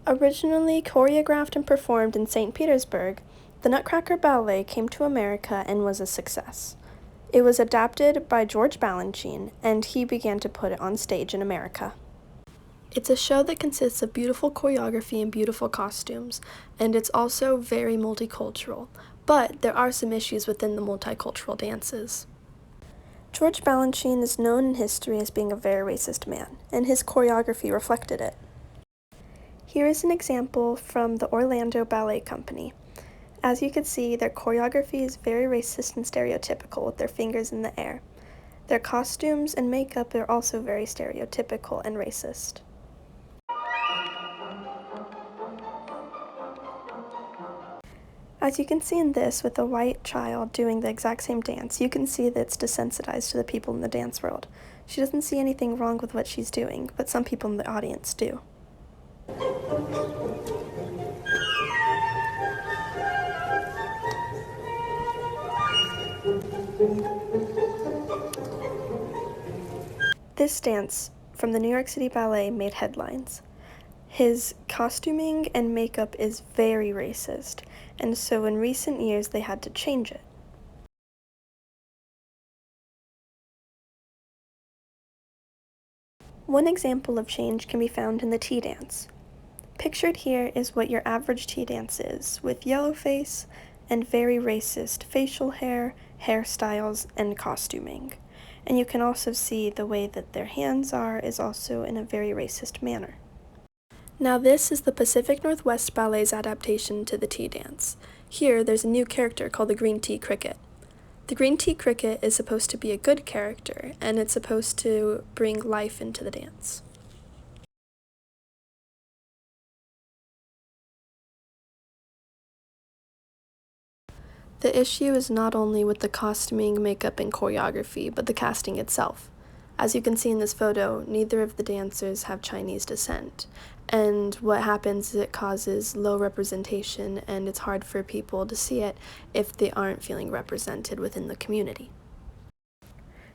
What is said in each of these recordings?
Originally choreographed and performed in St. Petersburg, the Nutcracker ballet came to America and was a success. It was adapted by George Balanchine, and he began to put it on stage in America. It's a show that consists of beautiful choreography and beautiful costumes, and it's also very multicultural, but there are some issues within the multicultural dances. George Balanchine is known in history as being a very racist man, and his choreography reflected it. Here is an example from the Orlando Ballet Company. As you can see, their choreography is very racist and stereotypical with their fingers in the air. Their costumes and makeup are also very stereotypical and racist. As you can see in this, with a white child doing the exact same dance, you can see that it's desensitized to the people in the dance world. She doesn't see anything wrong with what she's doing, but some people in the audience do. This dance from the New York City Ballet made headlines. His costuming and makeup is very racist, and so in recent years they had to change it. One example of change can be found in the tea dance. Pictured here is what your average tea dance is, with yellow face and very racist facial hair, hairstyles, and costuming. And you can also see the way that their hands are is also in a very racist manner. Now this is the Pacific Northwest Ballet's adaptation to the tea dance. Here there's a new character called the Green Tea Cricket. The Green Tea Cricket is supposed to be a good character, and it's supposed to bring life into the dance. The issue is not only with the costuming, makeup, and choreography, but the casting itself. As you can see in this photo, neither of the dancers have Chinese descent, and what happens is it causes low representation, and it's hard for people to see it if they aren't feeling represented within the community.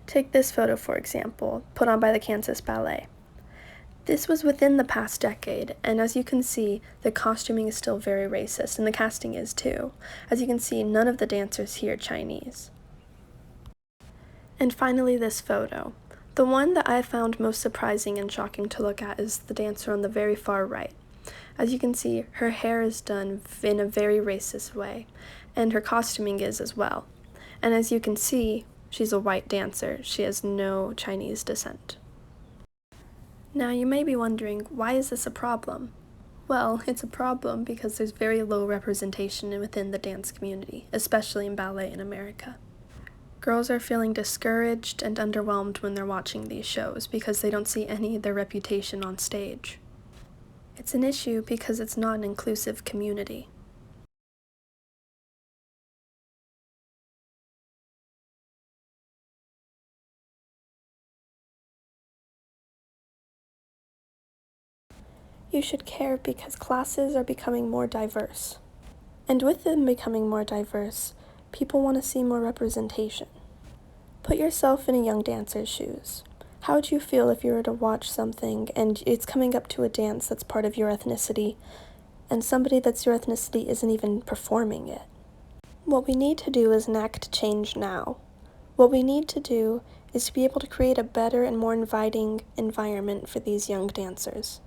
Take this photo, for example, put on by the Kansas Ballet. This was within the past decade, and as you can see, the costuming is still very racist, and the casting is too. As you can see, none of the dancers here are Chinese. And finally, this photo. The one that I found most surprising and shocking to look at is the dancer on the very far right. As you can see, her hair is done in a very racist way, and her costuming is as well. And as you can see, she's a white dancer. She has no Chinese descent. Now you may be wondering, why is this a problem? Well, it's a problem because there's very low representation within the dance community, especially in ballet in America. Girls are feeling discouraged and underwhelmed when they're watching these shows because they don't see any of their reputation on stage. It's an issue because it's not an inclusive community. You should care because classes are becoming more diverse. And with them becoming more diverse, people want to see more representation. Put yourself in a young dancer's shoes. How would you feel if you were to watch something and it's coming up to a dance that's part of your ethnicity, and somebody that's your ethnicity isn't even performing it? What we need to do is enact change now. What we need to do is to be able to create a better and more inviting environment for these young dancers.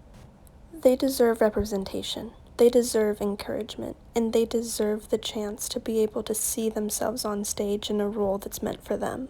They deserve representation, they deserve encouragement, and they deserve the chance to be able to see themselves on stage in a role that's meant for them.